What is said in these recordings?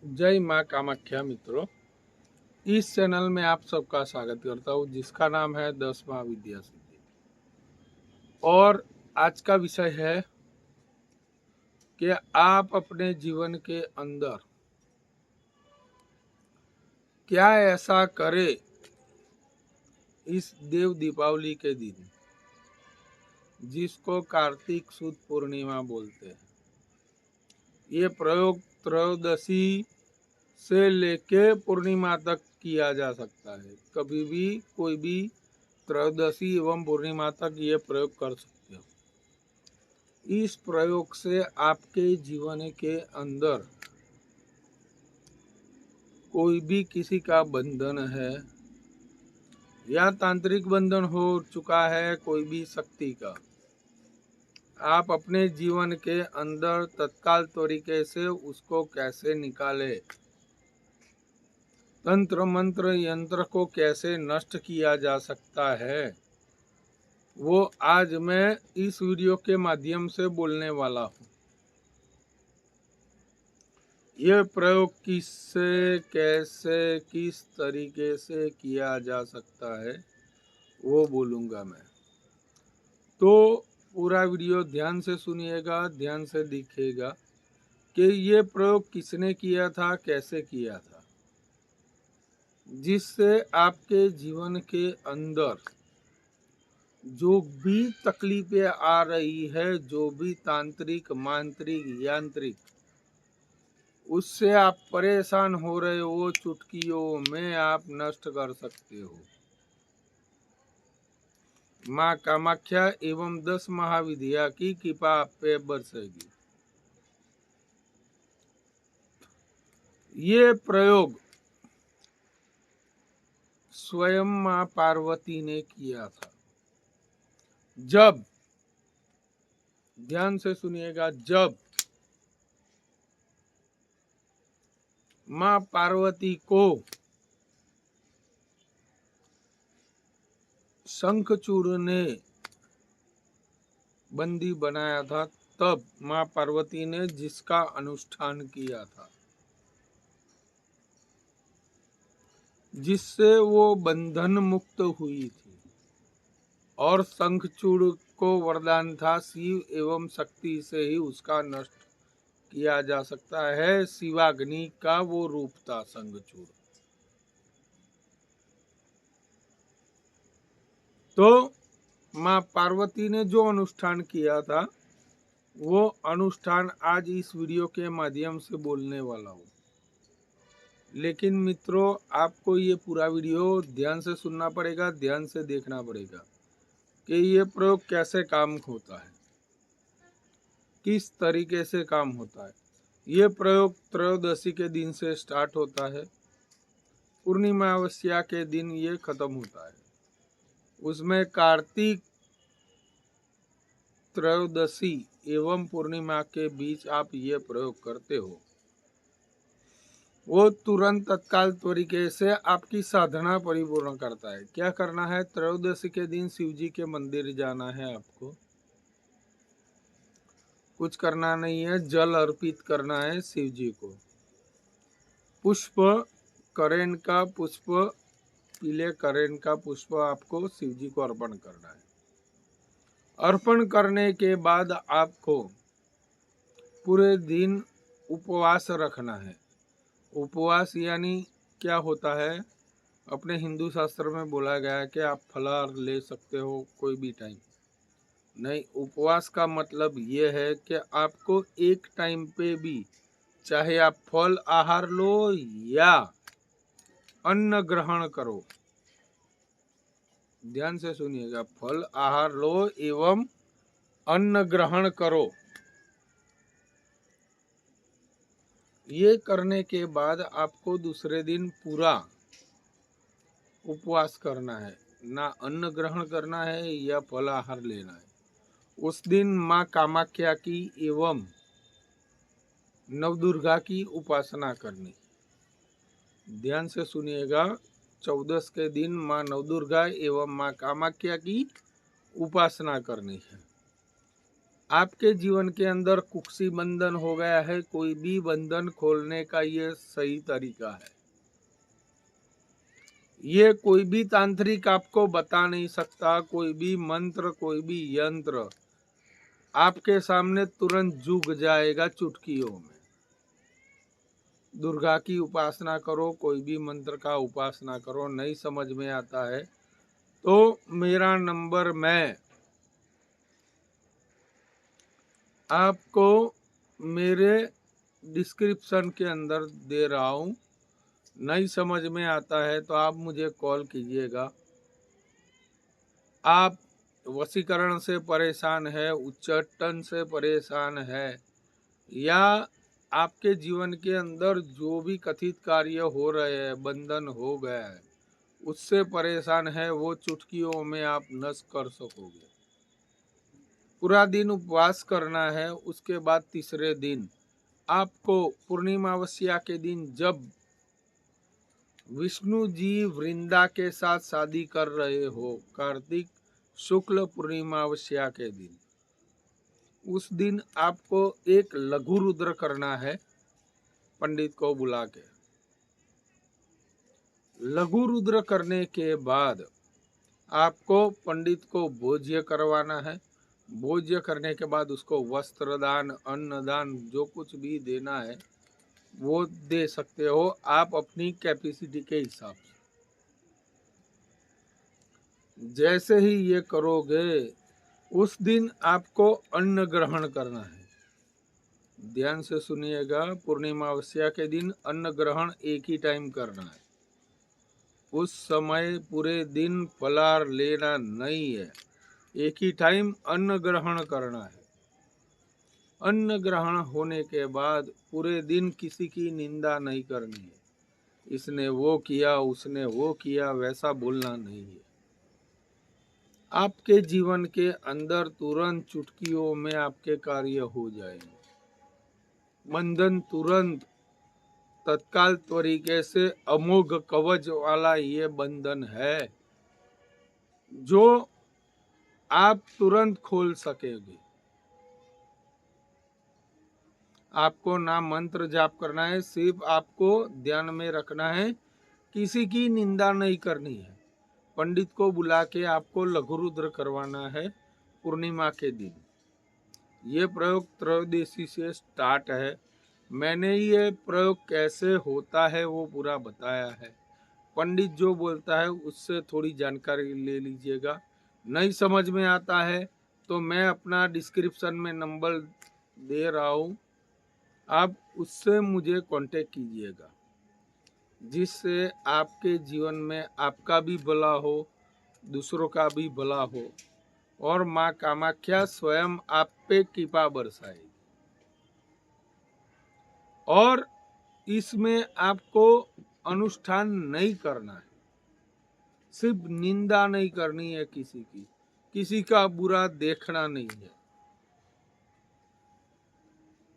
जय माँ कामाख्या मित्रों। इस चैनल में आप सबका स्वागत करता हूँ जिसका नाम है 10 महाविद्या सिद्धि। और आज का विषय है कि आप अपने जीवन के अंदर क्या ऐसा करें इस देव दीपावली के दिन, जिसको कार्तिक सुद पूर्णिमा बोलते हैं। ये प्रयोग त्रयोदशी से लेके पूर्णिमा तक किया जा सकता है। कभी भी कोई भी त्रयोदशी एवं पूर्णिमा तक ये प्रयोग कर सकते हो। इस प्रयोग से आपके जीवन के अंदर कोई भी किसी का बंधन है या तांत्रिक बंधन हो चुका है, कोई भी शक्ति का, आप अपने जीवन के अंदर तत्काल तरीके से उसको कैसे निकाले, तंत्र मंत्र यंत्र को कैसे नष्ट किया जा सकता है, वो आज मैं इस वीडियो के माध्यम से बोलने वाला हूँ। ये प्रयोग किससे, कैसे, किस तरीके से किया जा सकता है वो बोलूँगा मैं। तो पूरा वीडियो ध्यान से सुनिएगा, ध्यान से दिखेगा कि ये प्रयोग किसने किया था, कैसे किया था, जिससे आपके जीवन के अंदर जो भी तकलीफें आ रही है, जो भी तांत्रिक, मांत्रिक, यांत्रिक, उससे आप परेशान हो रहे हो, चुटकियों में आप नष्ट कर सकते हो। माँ कामाख्या एवं 10 महाविद्या की कृपा आप पे बरसेगी। ये प्रयोग स्वयं माँ पार्वती ने किया था। जब, ध्यान से सुनिएगा, जब माँ पार्वती को शंखचूड़ ने बंदी बनाया था, तब माँ पार्वती ने जिसका अनुष्ठान किया था, जिससे वो बंधन मुक्त हुई थी। और शंखचूड़ को वरदान था, शिव एवं शक्ति से ही उसका नष्ट किया जा सकता है। शिवाग्नि का वो रूप था शंखचूड़। तो माँ पार्वती ने जो अनुष्ठान किया था, वो अनुष्ठान आज इस वीडियो के माध्यम से बोलने वाला हूँ। लेकिन मित्रों, आपको ये पूरा वीडियो ध्यान से सुनना पड़ेगा, ध्यान से देखना पड़ेगा कि ये प्रयोग कैसे काम होता है, किस तरीके से काम होता है। ये प्रयोग त्रयोदशी के दिन से स्टार्ट होता है, पूर्णिमा अमावस्या के दिन ये खत्म होता है। उसमें कार्तिक त्रयोदशी एवं पूर्णिमा के बीच आप ये प्रयोग करते हो, वो तुरंत तत्काल तरीके से आपकी साधना परिपूर्ण करता है। क्या करना है? त्रयोदशी के दिन शिव जी के मंदिर जाना है आपको। कुछ करना नहीं है, जल अर्पित करना है शिव जी को। पुष्प, करेन का पुष्प, पीले करेन का पुष्प आपको शिव जी को अर्पण करना है। अर्पण करने के बाद आपको पूरे दिन उपवास रखना है। उपवास यानी क्या होता है? अपने हिंदू शास्त्र में बोला गया है कि आप फलाहार ले सकते हो कोई भी टाइम। नहीं, उपवास का मतलब ये है कि आपको एक टाइम पे भी, चाहे आप फल आहार लो या अन्न ग्रहण करो, ध्यान से सुनिएगा, फल आहार लो एवं अन्न ग्रहण करो। ये करने के बाद आपको दूसरे दिन पूरा उपवास करना है, ना अन्न ग्रहण करना है या फल आहार लेना है। उस दिन माँ कामाख्या की एवं नवदुर्गा की उपासना करनी। ध्यान से सुनिएगा, 14 के दिन माँ नवदुर्गा एवं माँ कामाख्या की उपासना करनी है। आपके जीवन के अंदर कुक्षी बंधन हो गया है, कोई भी बंधन खोलने का ये सही तरीका है। ये कोई भी तांत्रिक आपको बता नहीं सकता, कोई भी मंत्र, कोई भी यंत्र आपके सामने तुरंत झुक जाएगा चुटकियों में। दुर्गा की उपासना करो, कोई भी मंत्र का उपासना करो, नहीं समझ में आता है तो मेरा नंबर मैं आपको मेरे डिस्क्रिप्शन के अंदर दे रहा हूँ। नहीं समझ में आता है तो आप मुझे कॉल कीजिएगा। आप वशीकरण से परेशान है, उच्चाटन से परेशान है, या आपके जीवन के अंदर जो भी कथित कार्य हो रहे हैं, बंधन हो गया है, उससे परेशान है, वो चुटकियों में आप नष्ट कर सकोगे। पूरा दिन उपवास करना है। उसके बाद तीसरे दिन आपको पूर्णिमावस्या के दिन, जब विष्णु जी वृंदा के साथ शादी कर रहे हो, कार्तिक शुक्ल पूर्णिमावस्या के दिन, उस दिन आपको एक लघु रुद्र करना है पंडित को बुला के। लघु रुद्र करने के बाद आपको पंडित को भोज्य करवाना है। भोज्य करने के बाद उसको वस्त्र दान, अन्न दान, जो कुछ भी देना है वो दे सकते हो आप अपनी कैपेसिटी के हिसाब से। जैसे ही ये करोगे, उस दिन आपको अन्न ग्रहण करना है। ध्यान से सुनिएगा, पूर्णिमावस्या के दिन अन्न ग्रहण एक ही टाइम करना है। उस समय पूरे दिन फलाहार लेना नहीं है, एक ही टाइम अन्न ग्रहण करना है। अन्न ग्रहण होने के बाद पूरे दिन किसी की निंदा नहीं करनी है। इसने वो किया, उसने वो किया, वैसा बोलना नहीं है। आपके जीवन के अंदर तुरंत चुटकियों में आपके कार्य हो जाएंगे। बंधन तुरंत तत्काल तरीके से अमोघ कवच वाला ये बंधन है जो आप तुरंत खोल सकेंगे। आपको ना मंत्र जाप करना है, सिर्फ आपको ध्यान में रखना है, किसी की निंदा नहीं करनी है। पंडित को बुला के आपको लघु रुद्र करवाना है पूर्णिमा के दिन। ये प्रयोग त्रयोदशी से स्टार्ट है। मैंने ये प्रयोग कैसे होता है वो पूरा बताया है। पंडित जो बोलता है उससे थोड़ी जानकारी ले लीजिएगा। नहीं समझ में आता है तो मैं अपना डिस्क्रिप्शन में नंबर दे रहा हूँ, आप उससे मुझे कांटेक्ट कीजिएगा, जिससे आपके जीवन में आपका भी भला हो, दूसरों का भी भला हो, और माँ कामाख्या स्वयं आप पे कृपा बरसाएगी। और इसमें आपको अनुष्ठान नहीं करना है, सिर्फ निंदा नहीं करनी है किसी की, किसी का बुरा देखना नहीं है।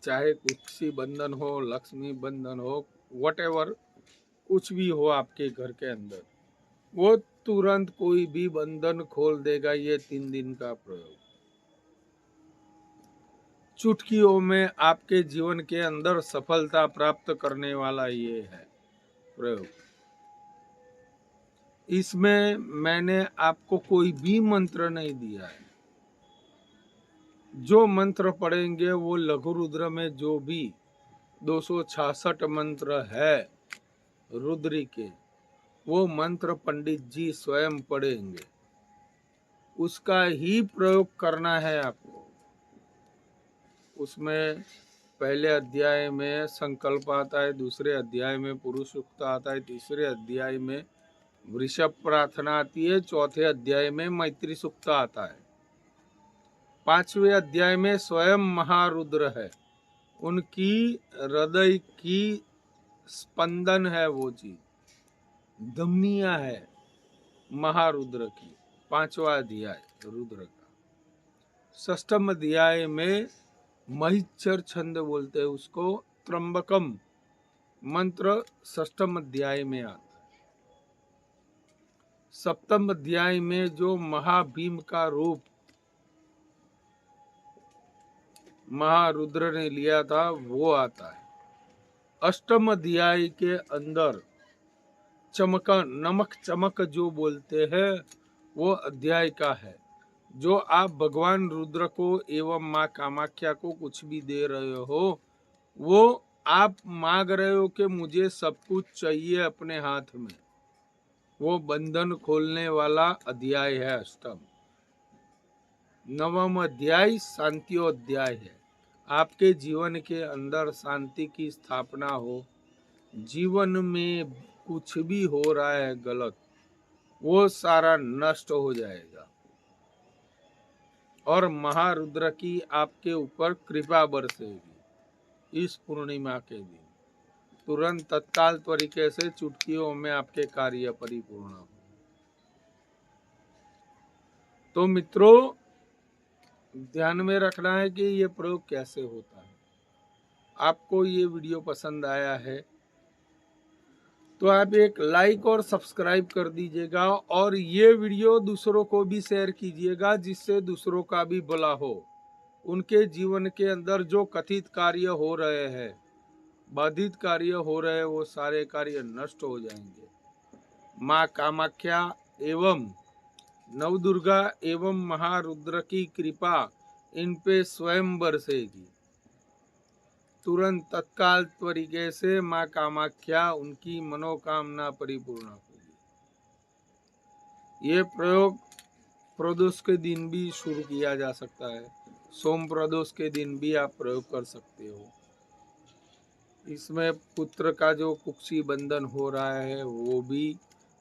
चाहे कुक्षी बंधन हो, लक्ष्मी बंधन हो, व्हाटएवर, कुछ भी हो आपके घर के अंदर, वो तुरंत कोई भी बंधन खोल देगा। ये 3 दिन का प्रयोग चुटकियों में आपके जीवन के अंदर सफलता प्राप्त करने वाला ये है प्रयोग। इसमें मैंने आपको कोई भी मंत्र नहीं दिया है। जो मंत्र पढ़ेंगे वो लघु रुद्र में जो भी 266 मंत्र है रुद्री के, वो मंत्र पंडित जी स्वयं पढ़ेंगे, उसका ही प्रयोग करना है आपको। उसमें पहले अध्याय में संकल्प आता है, दूसरे अध्याय में पुरुष सूक्त आता है, तीसरे अध्याय में वृषभ प्रार्थना आती है, चौथे अध्याय में मैत्री सूक्त आता है, 5वें अध्याय में स्वयं महारुद्र है, उनकी हृदय की स्पंदन है, वो चीज धमनियां है महारुद्र की। 5वां अध्याय रुद्र का। 6ठम अध्याय में महिचर छंद बोलते हैं उसको, त्र्यंबकम मंत्र 6ठम अध्याय में आता है। 7म अध्याय में जो महाभीम का रूप महारुद्र ने लिया था वो आता है। अष्टम अध्याय के अंदर चमक नमक चमक जो बोलते हैं वो अध्याय का है। जो आप भगवान रुद्र को एवं माँ कामाख्या को कुछ भी दे रहे हो, वो आप मांग रहे हो कि मुझे सब कुछ चाहिए अपने हाथ में, वो बंधन खोलने वाला अध्याय है अष्टम। नवम अध्याय शांतियोध्याय है। आपके जीवन के अंदर शांति की स्थापना हो, जीवन में कुछ भी हो रहा है गलत, वो सारा नष्ट हो जाएगा और महारुद्र की आपके ऊपर कृपा बरसेगी। इस पूर्णिमा के दिन तुरंत तत्काल तरीके से चुटकियों में आपके कार्य परिपूर्ण हो। तो मित्रों, ध्यान में रखना है कि ये प्रयोग कैसे होता है। आपको ये वीडियो पसंद आया है तो आप एक लाइक और सब्सक्राइब कर दीजिएगा और ये वीडियो दूसरों को भी शेयर कीजिएगा, जिससे दूसरों का भी भला हो। उनके जीवन के अंदर जो कथित कार्य हो रहे हैं, बाधित कार्य हो रहे हैं, वो सारे कार्य नष्ट हो जाएंगे। माँ कामाख्या एवं नवदुर्गा एवं महारुद्र की कृपा इन पे स्वयं बरसेगी। तुरंत तत्काल तरीके से माँ कामाख्या उनकी मनोकामना परिपूर्ण होगी। ये प्रयोग प्रदोष के दिन भी शुरू किया जा सकता है। सोम प्रदोष के दिन भी आप प्रयोग कर सकते हो। इसमें पुत्र का जो कुक्षी बंधन हो रहा है वो भी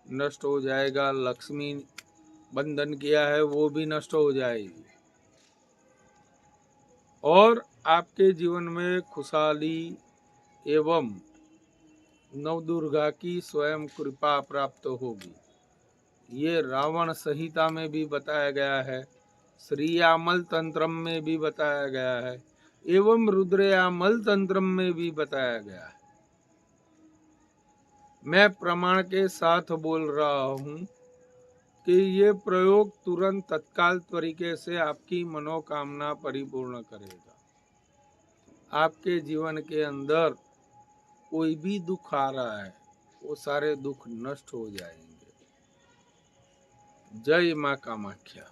नष्ट हो जाएगा। लक्ष्मी बंधन किया है वो भी नष्ट हो जाएगी और आपके जीवन में खुशहाली एवं नवदुर्गा की स्वयं कृपा प्राप्त होगी। ये रावण संहिता में भी बताया गया है, श्रीयामल तंत्रम में भी बताया गया है एवं रुद्रयामल तंत्रम में भी बताया गया है। मैं प्रमाण के साथ बोल रहा हूँ कि ये प्रयोग तुरंत तत्काल तरीके से आपकी मनोकामना परिपूर्ण करेगा। आपके जीवन के अंदर कोई भी दुख आ रहा है वो सारे दुख नष्ट हो जाएंगे। जय माँ कामाख्या।